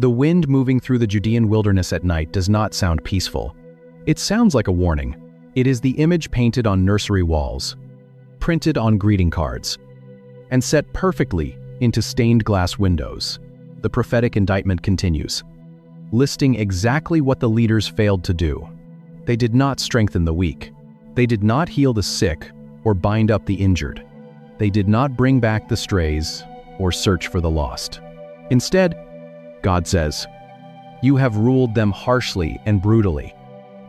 The wind moving through the Judean wilderness at night does not sound peaceful. It sounds like a warning. It is the image painted on nursery walls, printed on greeting cards, and set perfectly into stained glass windows. The prophetic indictment continues, listing exactly what the leaders failed to do. They did not strengthen the weak. They did not heal the sick or bind up the injured. They did not bring back the strays or search for the lost. Instead, God says, "You have ruled them harshly and brutally."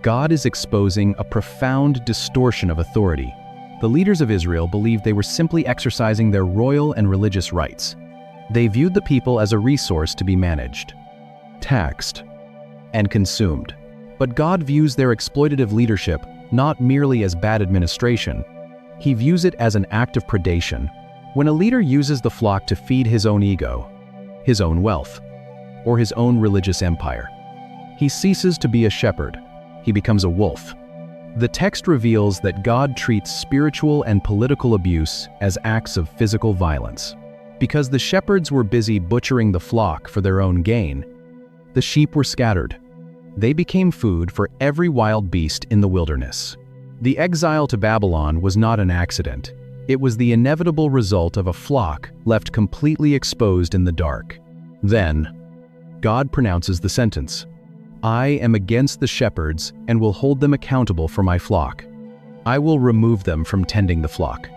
God is exposing a profound distortion of authority. The leaders of Israel believed they were simply exercising their royal and religious rights. They viewed the people as a resource to be managed, taxed, and consumed. But God views their exploitative leadership not merely as bad administration. He views it as an act of predation. When a leader uses the flock to feed his own ego, his own wealth, or his own religious empire, he ceases to be a shepherd. He becomes a wolf. The text reveals that God treats spiritual and political abuse as acts of physical violence. Because the shepherds were busy butchering the flock for their own gain, the sheep were scattered. They became food for every wild beast in the wilderness. The exile to Babylon was not an accident. It was the inevitable result of a flock left completely exposed in the dark. Then, God pronounces the sentence, "I am against the shepherds and will hold them accountable for my flock. I will remove them from tending the flock."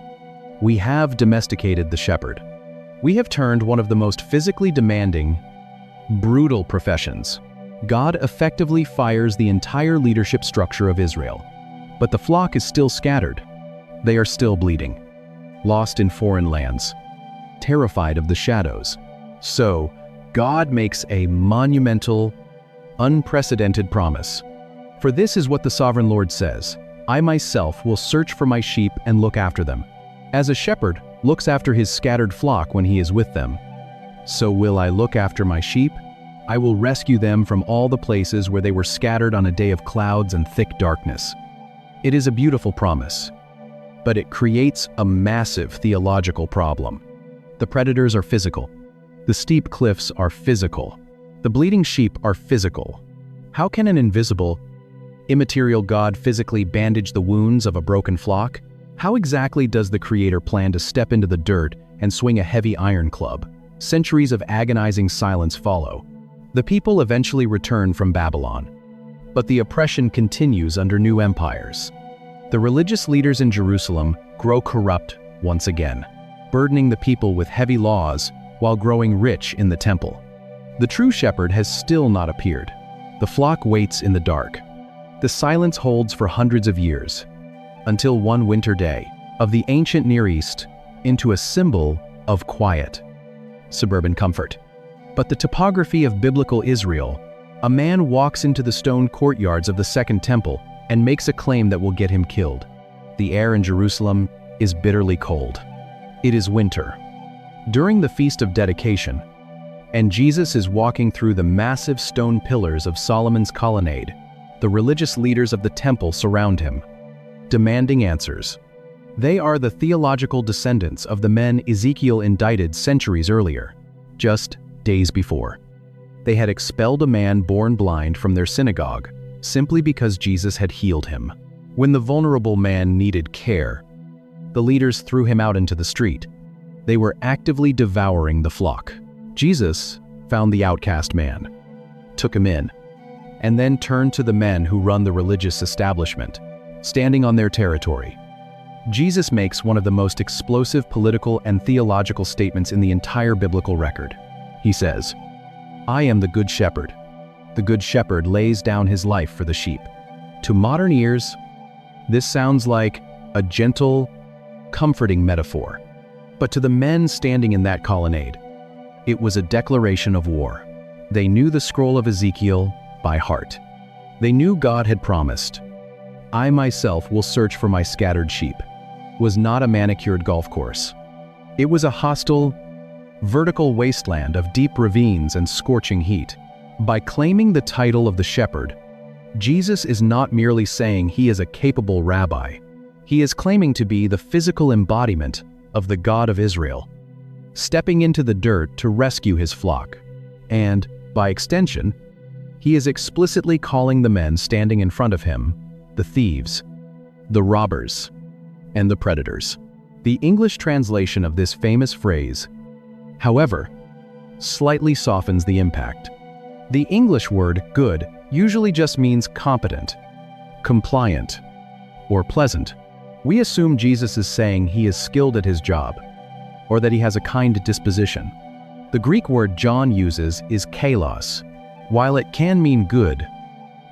We have domesticated the shepherd. We have turned one of the most physically demanding, brutal professions. God effectively fires the entire leadership structure of Israel. But the flock is still scattered. They are still bleeding, lost in foreign lands, terrified of the shadows. So, God makes a monumental, unprecedented promise. For this is what the sovereign Lord says, "I myself will search for my sheep and look after them. As a shepherd looks after his scattered flock when he is with them, so will I look after my sheep. I will rescue them from all the places where they were scattered on a day of clouds and thick darkness." It is a beautiful promise, but it creates a massive theological problem. The predators are physical. The steep cliffs are physical. The bleeding sheep are physical. How can an invisible, immaterial God physically bandage the wounds of a broken flock? How exactly does the Creator plan to step into the dirt and swing a heavy iron club? Centuries of agonizing silence follow. The people eventually return from Babylon, but the oppression continues under new empires. The religious leaders in Jerusalem grow corrupt once again, burdening the people with heavy laws while growing rich in the temple. The true shepherd has still not appeared. The flock waits in the dark. The silence holds for hundreds of years, until one winter day, of the ancient Near East, into a symbol of quiet, suburban comfort. But the topography of biblical Israel, a man walks into the stone courtyards of the Second Temple and makes a claim that will get him killed. The air in Jerusalem is bitterly cold. It is winter. During the Feast of Dedication, and Jesus is walking through the massive stone pillars of Solomon's colonnade, the religious leaders of the temple surround him, demanding answers. They are the theological descendants of the men Ezekiel indicted centuries earlier, just days before. They had expelled a man born blind from their synagogue simply because Jesus had healed him. When the vulnerable man needed care, the leaders threw him out into the street. They were actively devouring the flock. Jesus found the outcast man, took him in, and then turned to the men who run the religious establishment, standing on their territory. Jesus makes one of the most explosive political and theological statements in the entire biblical record. He says, "I am the good shepherd. The good shepherd lays down his life for the sheep." To modern ears, this sounds like a gentle, comforting metaphor. But to the men standing in that colonnade, it was a declaration of war. They knew the scroll of Ezekiel by heart. They knew God had promised, "I myself will search for my scattered sheep," was not a manicured golf course. It was a hostile, vertical wasteland of deep ravines and scorching heat. By claiming the title of the shepherd, Jesus is not merely saying he is a capable rabbi. He is claiming to be the physical embodiment of the God of Israel, stepping into the dirt to rescue his flock. And By extension, he is explicitly calling the men standing in front of him the thieves, the robbers, and the predators. The English translation of this famous phrase, however, slightly softens the impact. The English word good usually just means competent, compliant, or pleasant. We assume Jesus is saying he is skilled at his job, or that he has a kind disposition. The Greek word John uses is kalos. While it can mean good,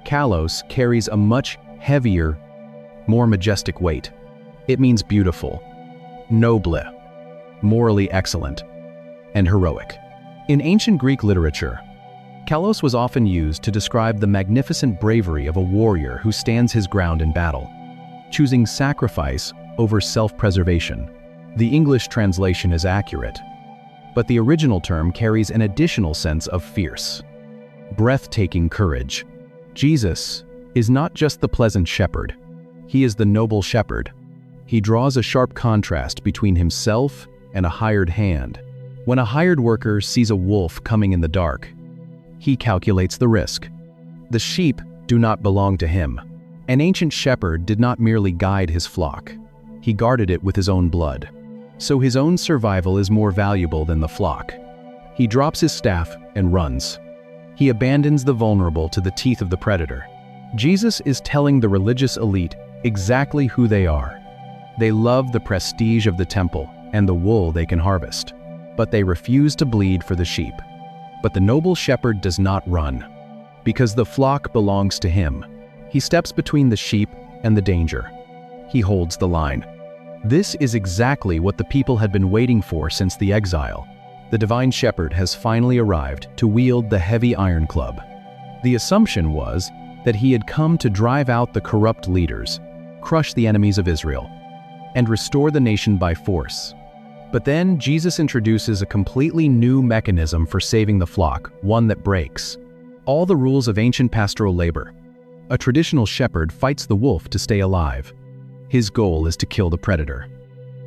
kalos carries a much heavier, more majestic weight. It means beautiful, noble, morally excellent, and heroic. In ancient Greek literature, kalos was often used to describe the magnificent bravery of a warrior who stands his ground in battle, choosing sacrifice over self-preservation. The English translation is accurate, but the original term carries an additional sense of fierce, breathtaking courage. Jesus is not just the pleasant shepherd, he is the noble shepherd. He draws a sharp contrast between himself and a hired hand. When a hired worker sees a wolf coming in the dark, he calculates the risk. The sheep do not belong to him. An ancient shepherd did not merely guide his flock, he guarded it with his own blood. So his own survival is more valuable than the flock. He drops his staff and runs. He abandons the vulnerable to the teeth of the predator. Jesus is telling the religious elite exactly who they are. They love the prestige of the temple and the wool they can harvest, but they refuse to bleed for the sheep. But the noble shepherd does not run, because the flock belongs to him. He steps between the sheep and the danger. He holds the line. This is exactly what the people had been waiting for since the exile. The divine shepherd has finally arrived to wield the heavy iron club. The assumption was that he had come to drive out the corrupt leaders, crush the enemies of Israel, and restore the nation by force. But then Jesus introduces a completely new mechanism for saving the flock, one that breaks all the rules of ancient pastoral labor. A traditional shepherd fights the wolf to stay alive. His goal is to kill the predator,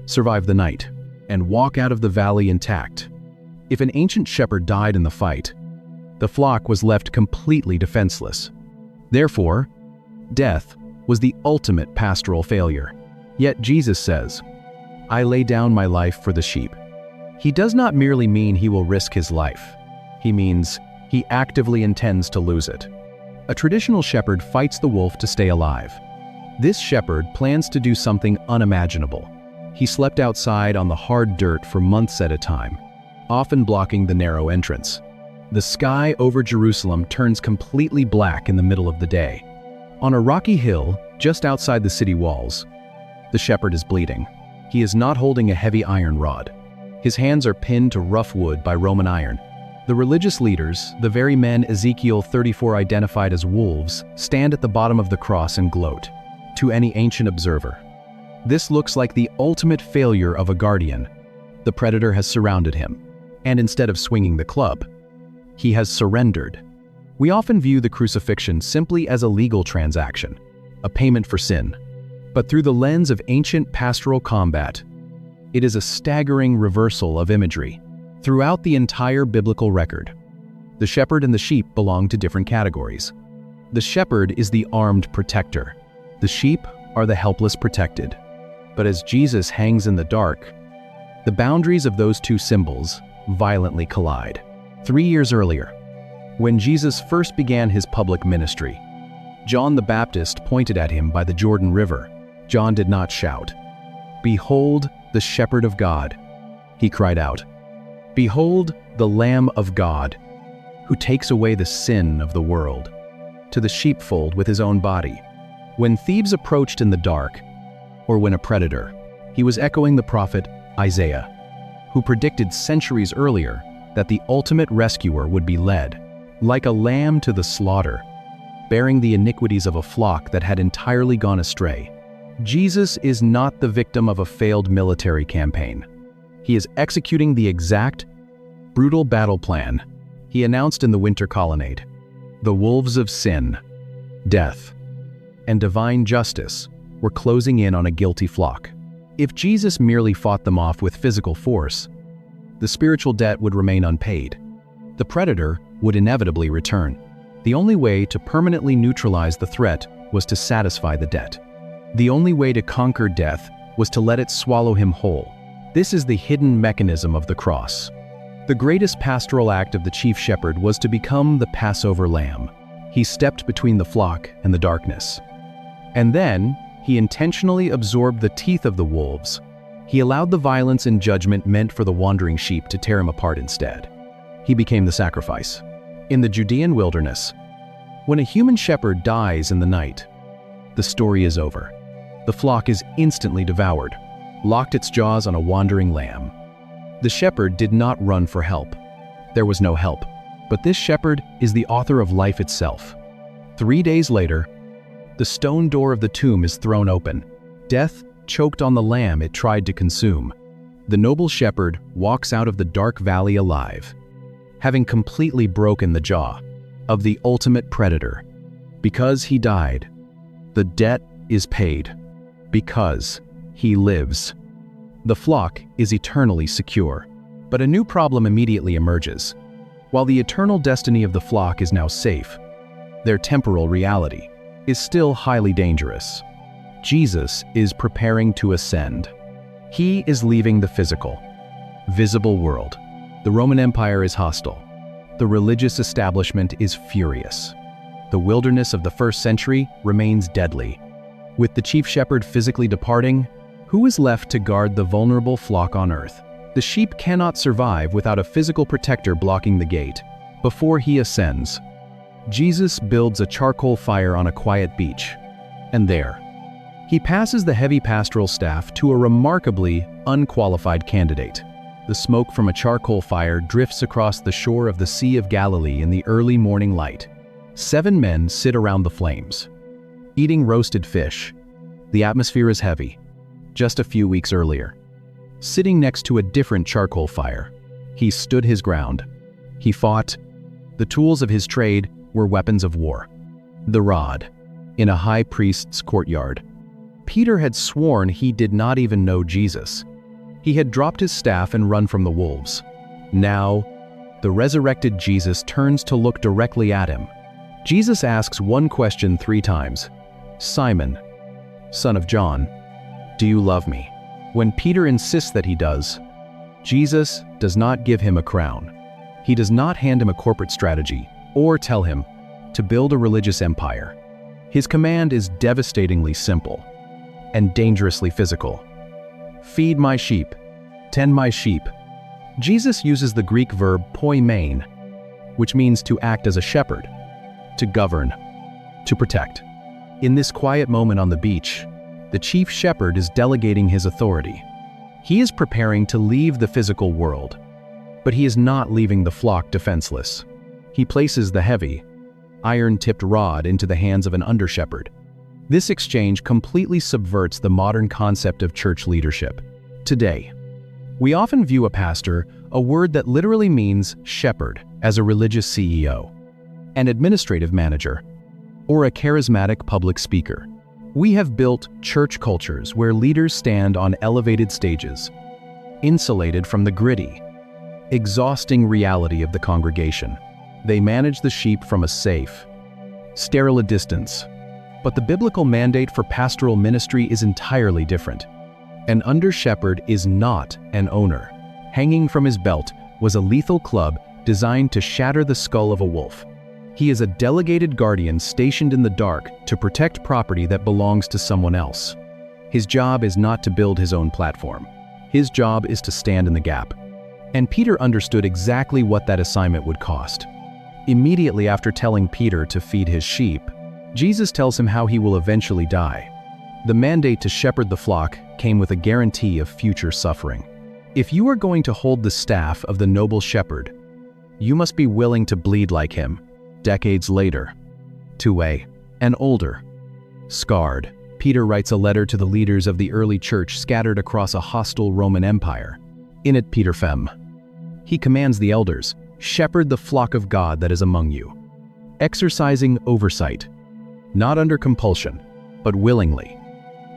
survive the night, and walk out of the valley intact. If an ancient shepherd died in the fight, the flock was left completely defenseless. Therefore, death was the ultimate pastoral failure. Yet Jesus says, "I lay down my life for the sheep." He does not merely mean he will risk his life. He means he actively intends to lose it. A traditional shepherd fights the wolf to stay alive. This shepherd plans to do something unimaginable. He slept outside on the hard dirt for months at a time, often blocking the narrow entrance. The sky over Jerusalem turns completely black in the middle of the day. On a rocky hill just outside the city walls, the shepherd is bleeding. He is not holding a heavy iron rod. His hands are pinned to rough wood by Roman iron. The religious leaders, the very men Ezekiel 34 identified as wolves, stand at the bottom of the cross and gloat. To any ancient observer, this looks like the ultimate failure of a guardian. The predator has surrounded him, and instead of swinging the club, he has surrendered. We often view the crucifixion simply as a legal transaction, a payment for sin. But through the lens of ancient pastoral combat, it is a staggering reversal of imagery. Throughout the entire biblical record, the shepherd and the sheep belong to different categories. The shepherd is the armed protector. The sheep are the helpless protected. But as Jesus hangs in the dark, the boundaries of those two symbols violently collide. 3 years earlier, when Jesus first began his public ministry, John the Baptist pointed at him by the Jordan River. John did not shout, "Behold the shepherd of God." He cried out, "Behold the Lamb of God, who takes away the sin of the world," to the sheepfold with his own body. When thieves approached in the dark, or when a predator, he was echoing the prophet Isaiah, who predicted centuries earlier that the ultimate rescuer would be led, like a lamb to the slaughter, bearing the iniquities of a flock that had entirely gone astray. Jesus is not the victim of a failed military campaign. He is executing the exact, brutal battle plan he announced in the winter colonnade. The wolves of sin, death, and divine justice were closing in on a guilty flock. If Jesus merely fought them off with physical force, the spiritual debt would remain unpaid. The predator would inevitably return. The only way to permanently neutralize the threat was to satisfy the debt. The only way to conquer death was to let it swallow him whole. This is the hidden mechanism of the cross. The greatest pastoral act of the chief shepherd was to become the Passover lamb. He stepped between the flock and the darkness. And then, he intentionally absorbed the teeth of the wolves. He allowed the violence and judgment meant for the wandering sheep to tear him apart instead. He became the sacrifice. In the Judean wilderness, when a human shepherd dies in the night, the story is over. The flock is instantly devoured, locked its jaws on a wandering lamb. The shepherd did not run for help. There was no help, but this shepherd is the author of life itself. 3 days later, the stone door of the tomb is thrown open. Death choked on the lamb it tried to consume. The noble shepherd walks out of the dark valley alive, having completely broken the jaw of the ultimate predator. Because he died, the debt is paid. Because he lives, the flock is eternally secure. But a new problem immediately emerges. While the eternal destiny of the flock is now safe, their temporal reality is still highly dangerous. Jesus is preparing to ascend. He is leaving the physical, visible world. The Roman Empire is hostile. The religious establishment is furious. The wilderness of the first century remains deadly. With the chief shepherd physically departing, who is left to guard the vulnerable flock on earth? The sheep cannot survive without a physical protector blocking the gate. Before he ascends, Jesus builds a charcoal fire on a quiet beach. And there, he passes the heavy pastoral staff to a remarkably unqualified candidate. The smoke from a charcoal fire drifts across the shore of the Sea of Galilee in the early morning light. 7 men sit around the flames, eating roasted fish. The atmosphere is heavy. Just a few weeks earlier, sitting next to a different charcoal fire, he stood his ground. He fought. The tools of his trade were weapons of war. The rod, in a high priest's courtyard. Peter had sworn he did not even know Jesus. He had dropped his staff and run from the wolves. Now, the resurrected Jesus turns to look directly at him. Jesus asks one question 3 times. "Simon, son of John, do you love me?" When Peter insists that he does, Jesus does not give him a crown. He does not hand him a corporate strategy or tell him to build a religious empire. His command is devastatingly simple and dangerously physical. Feed my sheep, tend my sheep. Jesus uses the Greek verb poimein, which means to act as a shepherd, to govern, to protect. In this quiet moment on the beach, the chief shepherd is delegating his authority. He is preparing to leave the physical world, but he is not leaving the flock defenseless. He places the heavy, iron-tipped rod into the hands of an under-shepherd. This exchange completely subverts the modern concept of church leadership. Today, we often view a pastor, a word that literally means shepherd, as a religious CEO, an administrative manager, or a charismatic public speaker. We have built church cultures where leaders stand on elevated stages, insulated from the gritty, exhausting reality of the congregation. They manage the sheep from a safe, sterile distance. But the biblical mandate for pastoral ministry is entirely different. An under-shepherd is not an owner. Hanging from his belt was a lethal club designed to shatter the skull of a wolf. He is a delegated guardian stationed in the dark to protect property that belongs to someone else. His job is not to build his own platform. His job is to stand in the gap. And Peter understood exactly what that assignment would cost. Immediately after telling Peter to feed his sheep, Jesus tells him how he will eventually die. The mandate to shepherd the flock came with a guarantee of future suffering. If you are going to hold the staff of the noble shepherd, you must be willing to bleed like him. Decades later, to an older, scarred, Peter writes a letter to the leaders of the early church scattered across a hostile Roman Empire. In it, Peter fem. He commands the elders, shepherd the flock of God that is among you, exercising oversight, not under compulsion, but willingly,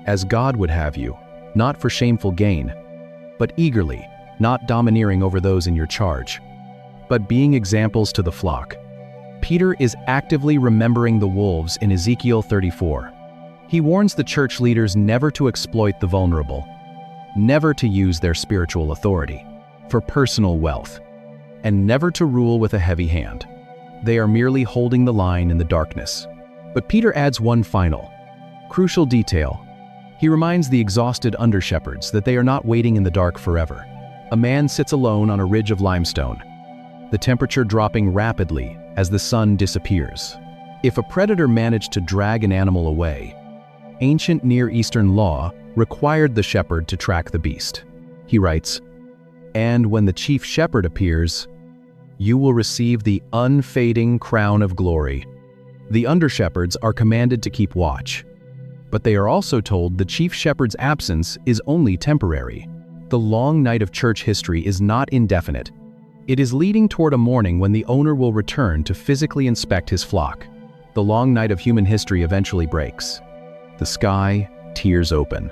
as God would have you, not for shameful gain, but eagerly, not domineering over those in your charge. but being examples to the flock. Peter is actively remembering the wolves in Ezekiel 34. He warns the church leaders never to exploit the vulnerable, never to use their spiritual authority for personal wealth, and never to rule with a heavy hand. They are merely holding the line in the darkness. But Peter adds one final, crucial detail. He reminds the exhausted under-shepherds that they are not waiting in the dark forever. A man sits alone on a ridge of limestone, the temperature dropping rapidly as the sun disappears. If a predator managed to drag an animal away, ancient Near Eastern law required the shepherd to track the beast. He writes, "And when the chief shepherd appears, you will receive the unfading crown of glory." The under-shepherds are commanded to keep watch, but they are also told the chief shepherd's absence is only temporary. The long night of church history is not indefinite. It is leading toward a morning when the owner will return to physically inspect his flock. The long night of human history eventually breaks. The sky tears open,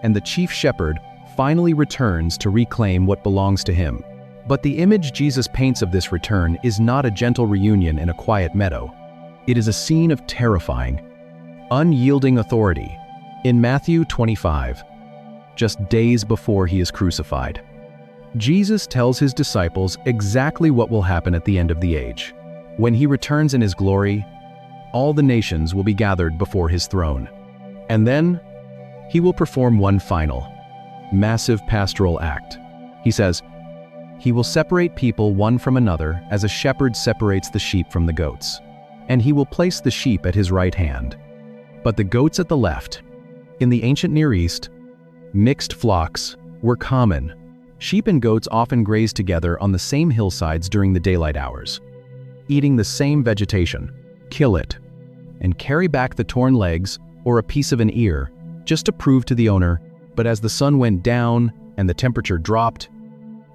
and the chief shepherd finally returns to reclaim what belongs to him. But the image Jesus paints of this return is not a gentle reunion in a quiet meadow. It is a scene of terrifying, unyielding authority. In Matthew 25, just days before he is crucified, Jesus tells his disciples exactly what will happen at the end of the age. When he returns in his glory, all the nations will be gathered before his throne. And then, he will perform one final, massive pastoral act. He says, he will separate people one from another as a shepherd separates the sheep from the goats. And he will place the sheep at his right hand, but the goats at the left. In the ancient Near East, mixed flocks were common. Sheep and goats often grazed together on the same hillsides during the daylight hours, eating the same vegetation. Kill it, and carry back the torn legs or a piece of an ear, just to prove to the owner. But as the sun went down and the temperature dropped,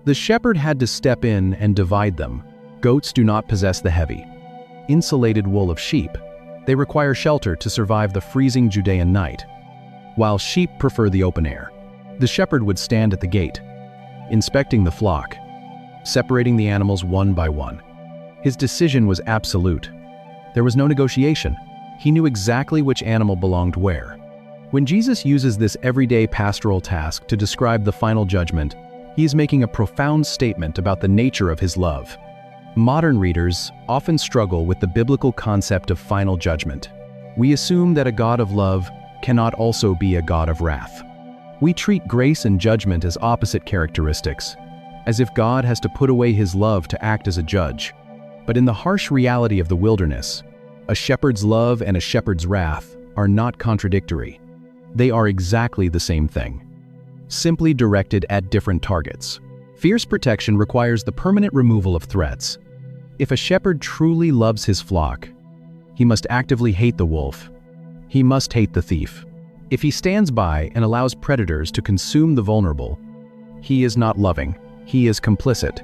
the shepherd had to step in and divide them. Goats do not possess the heavy, insulated wool of sheep. They require shelter to survive the freezing Judean night, while sheep prefer the open air. The shepherd would stand at the gate, inspecting the flock, separating the animals one by one. His decision was absolute. There was no negotiation. He knew exactly which animal belonged where. When Jesus uses this everyday pastoral task to describe the final judgment, he is making a profound statement about the nature of his love. Modern readers often struggle with the biblical concept of final judgment. We assume that a God of love cannot also be a God of wrath. We treat grace and judgment as opposite characteristics, as if God has to put away his love to act as a judge. But in the harsh reality of the wilderness, a shepherd's love and a shepherd's wrath are not contradictory. They are exactly the same thing, simply directed at different targets. Fierce protection requires the permanent removal of threats. If a shepherd truly loves his flock, he must actively hate the wolf. He must hate the thief. If he stands by and allows predators to consume the vulnerable, he is not loving, he is complicit.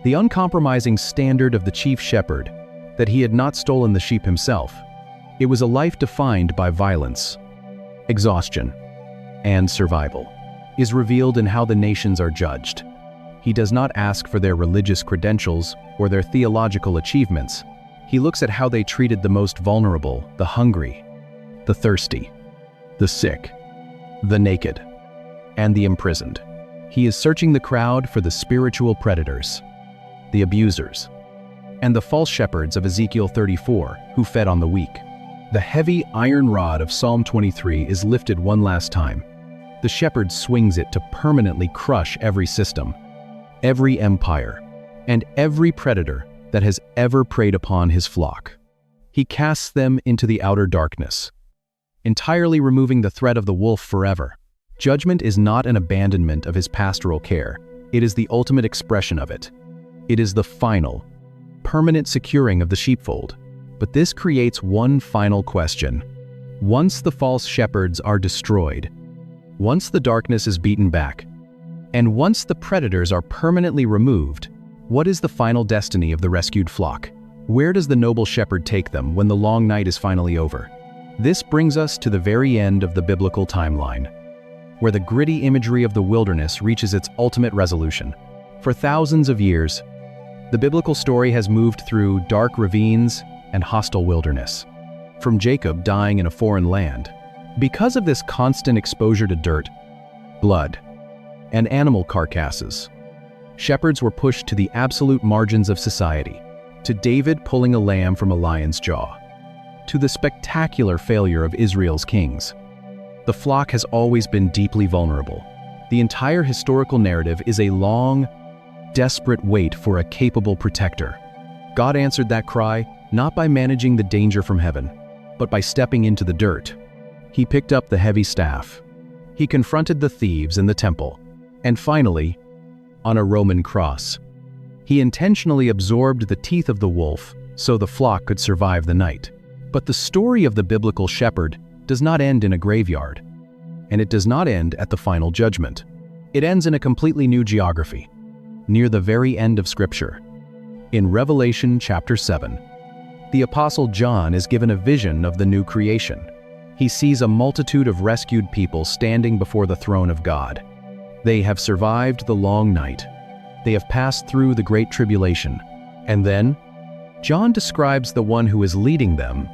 The uncompromising standard of the chief shepherd, that he had not stolen the sheep himself. It was a life defined by violence, exhaustion, and survival, is revealed in how the nations are judged. He does not ask for their religious credentials or their theological achievements. He looks at how they treated the most vulnerable, the hungry, the thirsty, the sick, the naked, and the imprisoned. He is searching the crowd for the spiritual predators, the abusers, and the false shepherds of Ezekiel 34 who fed on the weak. The heavy iron rod of Psalm 23 is lifted one last time. The shepherd swings it to permanently crush every system, every empire, and every predator that has ever preyed upon his flock. He casts them into the outer darkness, entirely removing the threat of the wolf forever. Judgment is not an abandonment of his pastoral care. It is the ultimate expression of it. It is the final, permanent securing of the sheepfold. But this creates one final question. Once the false shepherds are destroyed, once the darkness is beaten back, and once the predators are permanently removed, what is the final destiny of the rescued flock? Where does the noble shepherd take them when the long night is finally over? This brings us to the very end of the biblical timeline, where the gritty imagery of the wilderness reaches its ultimate resolution. For thousands of years, The biblical story has moved through dark ravines and hostile wilderness, from Jacob dying in a foreign land. Because of this constant exposure to dirt, blood, and animal carcasses, shepherds were pushed to the absolute margins of society, to David pulling a lamb from a lion's jaw, to the spectacular failure of Israel's kings. The flock has always been deeply vulnerable. The entire historical narrative is a long, desperate wait for a capable protector. God answered that cry not by managing the danger from heaven, but by stepping into the dirt. He picked up the heavy staff. He confronted the thieves in the temple. And finally, on a Roman cross, he intentionally absorbed the teeth of the wolf so the flock could survive the night. But the story of the biblical shepherd does not end in a graveyard, and it does not end at the final judgment. It ends in a completely new geography, near the very end of Scripture. In Revelation chapter 7, the Apostle John is given a vision of the new creation. He sees a multitude of rescued people standing before the throne of God. They have survived the long night. They have passed through the great tribulation. And then, John describes the one who is leading them.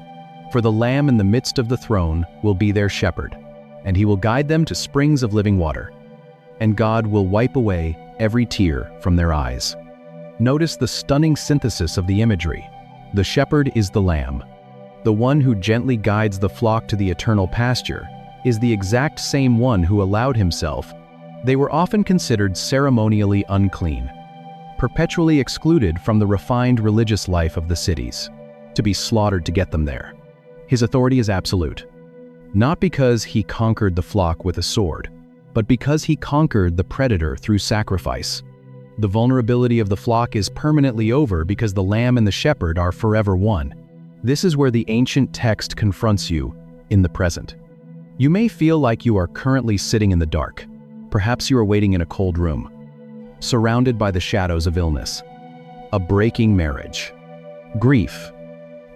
For the Lamb in the midst of the throne will be their shepherd, and he will guide them to springs of living water. And God will wipe away every tear from their eyes. Notice the stunning synthesis of the imagery. The shepherd is the lamb. The one who gently guides the flock to the eternal pasture is the exact same one who allowed himself. They were often considered ceremonially unclean, perpetually excluded from the refined religious life of the cities, to be slaughtered to get them there. His authority is absolute, not because he conquered the flock with a sword, but because he conquered the predator through sacrifice. The vulnerability of the flock is permanently over because the lamb and the shepherd are forever one. This is where the ancient text confronts you in the present. You may feel like you are currently sitting in the dark. Perhaps you are waiting in a cold room, surrounded by the shadows of illness, a breaking marriage, grief,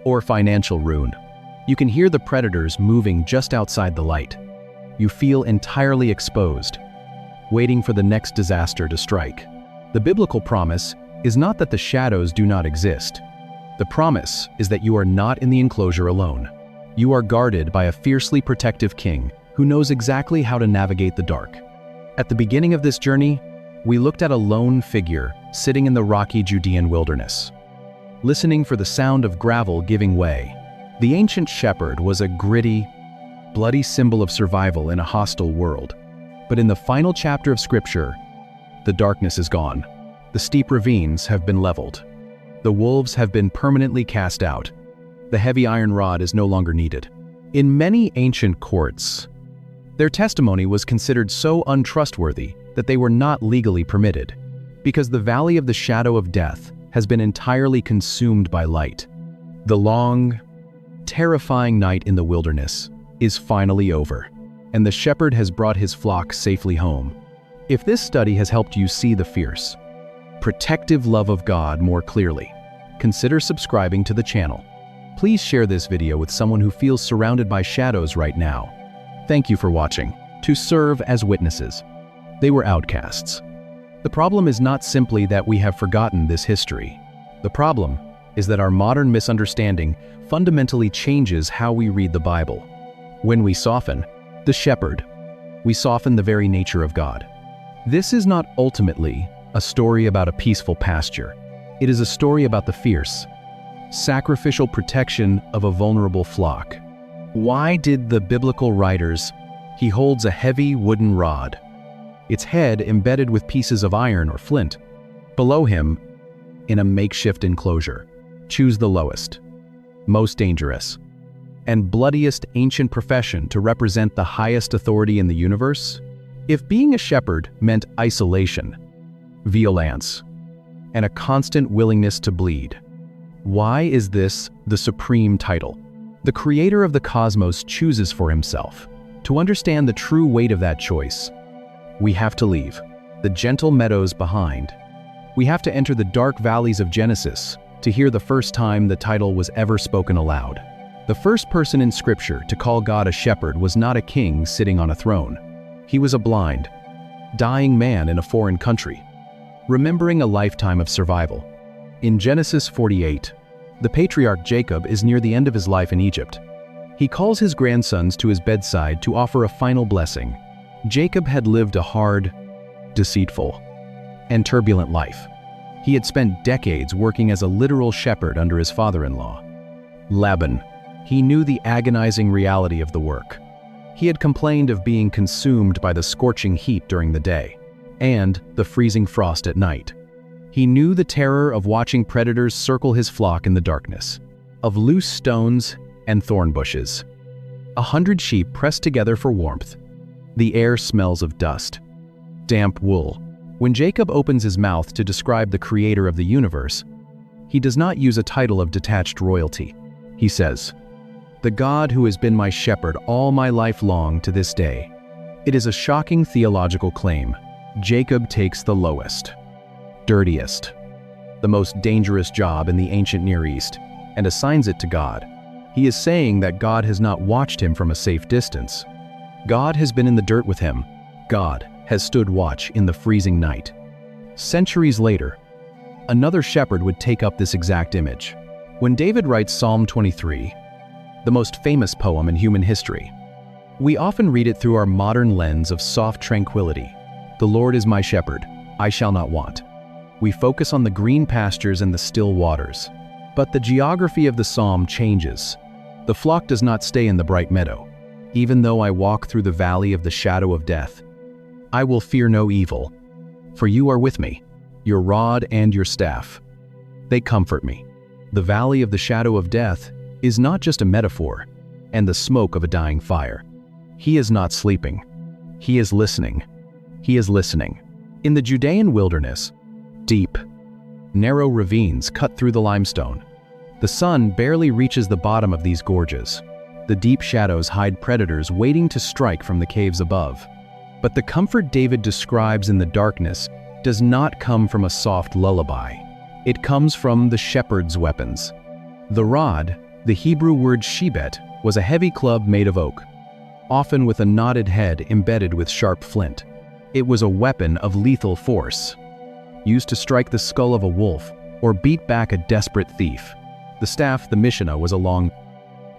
or financial ruin. You can hear the predators moving just outside the light. You feel entirely exposed, waiting for the next disaster to strike. The biblical promise is not that the shadows do not exist. The promise is that you are not in the enclosure alone. You are guarded by a fiercely protective king who knows exactly how to navigate the dark. At the beginning of this journey, we looked at a lone figure sitting in the rocky Judean wilderness, listening for the sound of gravel giving way. The ancient shepherd was a gritty, bloody symbol of survival in a hostile world. But in the final chapter of Scripture, the darkness is gone. The steep ravines have been leveled. The wolves have been permanently cast out. The heavy iron rod is no longer needed. In many ancient courts, their testimony was considered so untrustworthy that they were not legally permitted, because the valley of the shadow of death has been entirely consumed by light. The long, terrifying night in the wilderness is finally over, and the shepherd has brought his flock safely home. If this study has helped you see the fierce, protective love of God more clearly, consider subscribing to the channel. Please share this video with someone who feels surrounded by shadows right now. Thank you for watching. To serve as witnesses. They were outcasts. The problem is not simply that we have forgotten this history. The problem is that our modern misunderstanding fundamentally changes how we read the Bible. When we soften the shepherd, we soften the very nature of God. This is not ultimately a story about a peaceful pasture. It is a story about the fierce, sacrificial protection of a vulnerable flock. Why did the biblical writers? He holds a heavy wooden rod, its head embedded with pieces of iron or flint. Below him, in a makeshift enclosure, choose the lowest, most dangerous, and bloodiest ancient profession to represent the highest authority in the universe? If being a shepherd meant isolation, violence, and a constant willingness to bleed, why is this the supreme title? The creator of the cosmos chooses for himself. To understand the true weight of that choice, we have to leave the gentle meadows behind. We have to enter the dark valleys of Genesis to hear the first time the title was ever spoken aloud. The first person in Scripture to call God a shepherd was not a king sitting on a throne. He was a blind, dying man in a foreign country, remembering a lifetime of survival. In Genesis 48, the patriarch Jacob is near the end of his life in Egypt. He calls his grandsons to his bedside to offer a final blessing. Jacob had lived a hard, deceitful, and turbulent life. He had spent decades working as a literal shepherd under his father-in-law, Laban. He knew the agonizing reality of the work. He had complained of being consumed by the scorching heat during the day and the freezing frost at night. He knew the terror of watching predators circle his flock in the darkness, of loose stones and thorn bushes. 100 sheep pressed together for warmth. The air smells of dust, damp wool. When Jacob opens his mouth to describe the creator of the universe, he does not use a title of detached royalty. He says, "The God who has been my shepherd all my life long to this day." It is a shocking theological claim. Jacob takes the lowest, dirtiest, the most dangerous job in the ancient Near East and assigns it to God. He is saying that God has not watched him from a safe distance. God has been in the dirt with him. God has stood watch in the freezing night. Centuries later, another shepherd would take up this exact image. When David writes Psalm 23, the most famous poem in human history, we often read it through our modern lens of soft tranquility. The Lord is my shepherd, I shall not want. We focus on the green pastures and the still waters. But the geography of the psalm changes. The flock does not stay in the bright meadow. Even though I walk through the valley of the shadow of death, I will fear no evil, for you are with me, your rod and your staff. They comfort me. The valley of the shadow of death is not just a metaphor and the smoke of a dying fire. He is not sleeping. He is listening. He is listening. In the Judean wilderness, deep, narrow ravines cut through the limestone. The sun barely reaches the bottom of these gorges. The deep shadows hide predators waiting to strike from the caves above. But the comfort David describes in the darkness does not come from a soft lullaby. It comes from the shepherd's weapons. The rod, the Hebrew word shebet, was a heavy club made of oak, often with a knotted head embedded with sharp flint. It was a weapon of lethal force, used to strike the skull of a wolf or beat back a desperate thief. The staff, the mishnah, was a long,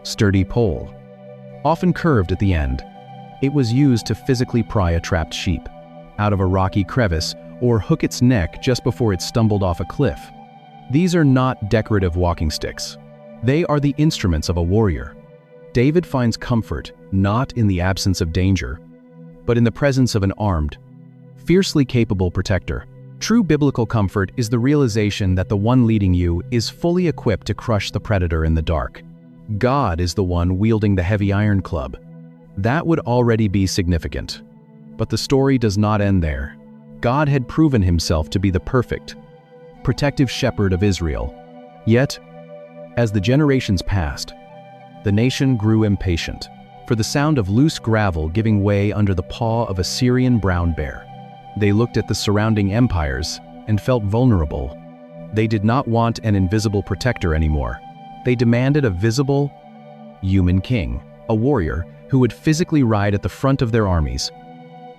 sturdy pole, often curved at the end. It was used to physically pry a trapped sheep out of a rocky crevice or hook its neck just before it stumbled off a cliff. These are not decorative walking sticks. They are the instruments of a warrior. David finds comfort not in the absence of danger, but in the presence of an armed, fiercely capable protector. True biblical comfort is the realization that the one leading you is fully equipped to crush the predator in the dark. God is the one wielding the heavy iron club. That would already be significant. But the story does not end there. God had proven himself to be the perfect, protective shepherd of Israel. Yet, as the generations passed, the nation grew impatient for the sound of loose gravel giving way under the paw of a Syrian brown bear. They looked at the surrounding empires and felt vulnerable. They did not want an invisible protector anymore. They demanded a visible, human king, a warrior who would physically ride at the front of their armies.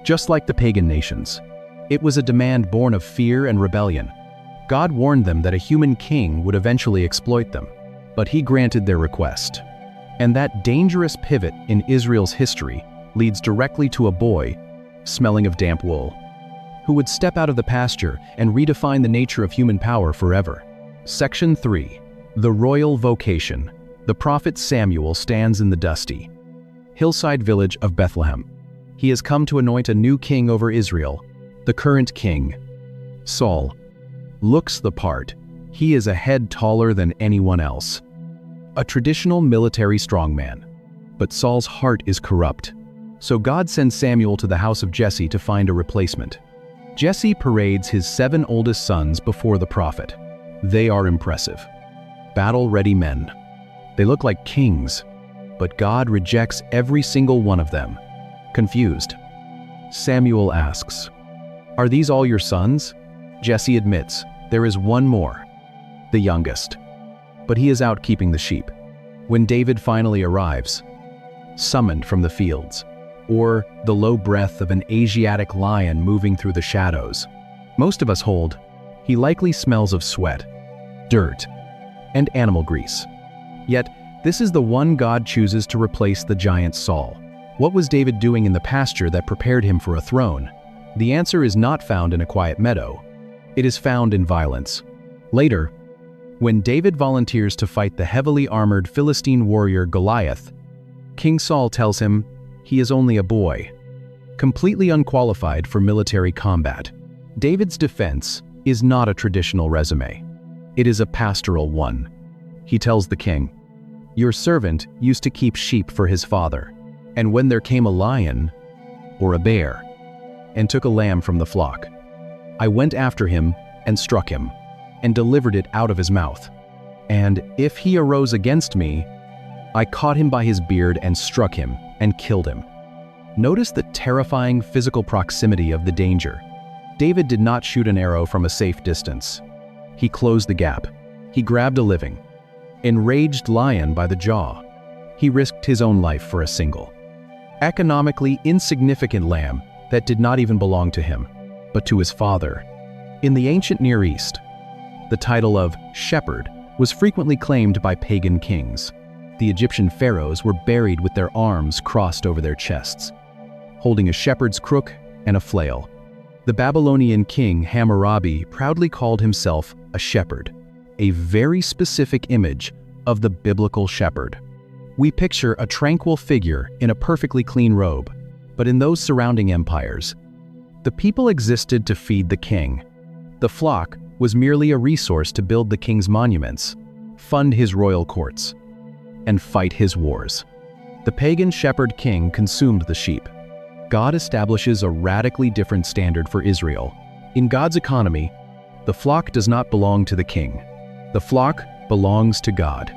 Just like the pagan nations, it was a demand born of fear and rebellion. God warned them that a human king would eventually exploit them, but he granted their request. And that dangerous pivot in Israel's history leads directly to a boy, smelling of damp wool, who would step out of the pasture and redefine the nature of human power forever. Section 3. The Royal Vocation. The prophet Samuel stands in the dusty hillside village of Bethlehem. He has come to anoint a new king over Israel. The current king, Saul, looks the part. He is a head taller than anyone else. A traditional military strongman. But Saul's heart is corrupt. So God sends Samuel to the house of Jesse to find a replacement. Jesse parades his 7 oldest sons before the prophet. They are impressive. Battle-ready men. They look like kings, but God rejects every single one of them. Confused, Samuel asks, "Are these all your sons?" Jesse admits, there is one more, the youngest. But he is out keeping the sheep. When David finally arrives, summoned from the fields, or the low breath of an Asiatic lion moving through the shadows, most of us hold, he likely smells of sweat. dirt, and animal grease. Yet, this is the one God chooses to replace the giant Saul. What was David doing in the pasture that prepared him for a throne? The answer is not found in a quiet meadow. It is found in violence. Later, when David volunteers to fight the heavily armored Philistine warrior Goliath, King Saul tells him he is only a boy, completely unqualified for military combat. David's defense is not a traditional resume. It is a pastoral one. He tells the king, "Your servant used to keep sheep for his father, and when there came a lion or a bear and took a lamb from the flock, I went after him and struck him and delivered it out of his mouth. And if he arose against me, I caught him by his beard and struck him and killed him." Notice the terrifying physical proximity of the danger. David did not shoot an arrow from a safe distance. He closed the gap. He grabbed a living, enraged lion by the jaw. He risked his own life for a single, economically insignificant lamb that did not even belong to him, but to his father. In the ancient Near East, the title of shepherd was frequently claimed by pagan kings. The Egyptian pharaohs were buried with their arms crossed over their chests, holding a shepherd's crook and a flail. The Babylonian king Hammurabi proudly called himself a shepherd, a very specific image of the biblical shepherd. We picture a tranquil figure in a perfectly clean robe, but in those surrounding empires, the people existed to feed the king. The flock was merely a resource to build the king's monuments, fund his royal courts, and fight his wars. The pagan shepherd king consumed the sheep. God establishes a radically different standard for Israel. In God's economy, the flock does not belong to the king. The flock belongs to God.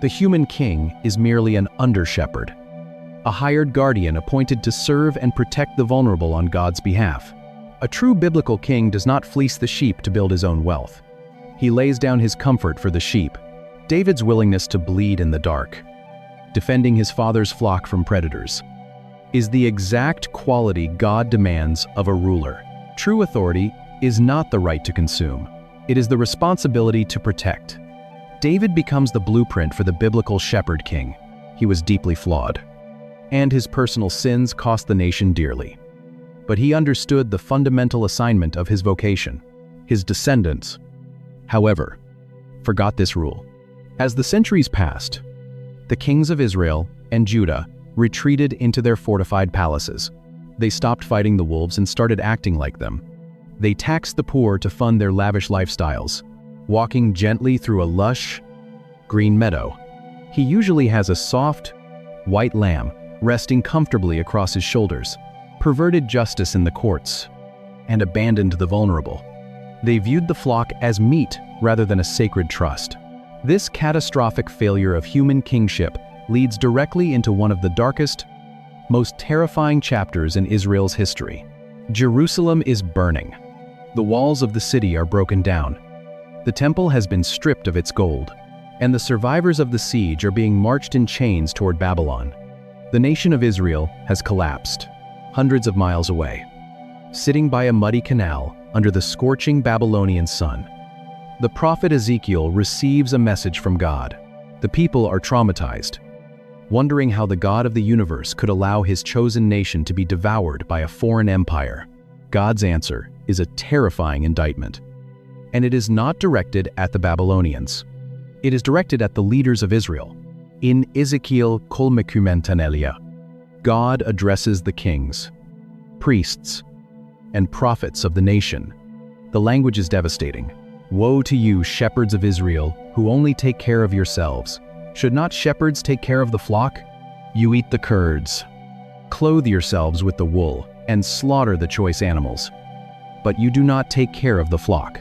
The human king is merely an under-shepherd, a hired guardian appointed to serve and protect the vulnerable on God's behalf. A true biblical king does not fleece the sheep to build his own wealth. He lays down his comfort for the sheep. David's willingness to bleed in the dark, defending his father's flock from predators, is the exact quality God demands of a ruler. True authority is not the right to consume. It is the responsibility to protect. David becomes the blueprint for the biblical shepherd king. He was deeply flawed, and his personal sins cost the nation dearly. But he understood the fundamental assignment of his vocation. His descendants, however, forgot this rule. As the centuries passed, the kings of Israel and Judah retreated into their fortified palaces. They stopped fighting the wolves and started acting like them. They taxed the poor to fund their lavish lifestyles, walking gently through a lush, green meadow. He usually has a soft, white lamb resting comfortably across his shoulders, perverted justice in the courts, and abandoned the vulnerable. They viewed the flock as meat rather than a sacred trust. This catastrophic failure of human kingship leads directly into one of the darkest, most terrifying chapters in Israel's history. Jerusalem is burning. The walls of the city are broken down. The temple has been stripped of its gold, and the survivors of the siege are being marched in chains toward Babylon. The nation of Israel has collapsed, hundreds of miles away, sitting by a muddy canal under the scorching Babylonian sun. The prophet Ezekiel receives a message from God. The people are traumatized, wondering how the God of the universe could allow his chosen nation to be devoured by a foreign empire. God's answer is a terrifying indictment, and it is not directed at the Babylonians. It is directed at the leaders of Israel. In Ezekiel kol mekumentenelia, God addresses the kings, priests, and prophets of the nation. The language is devastating. "Woe to you, shepherds of Israel, who only take care of yourselves. Should not shepherds take care of the flock? You eat the curds, clothe yourselves with the wool, and slaughter the choice animals. But you do not take care of the flock.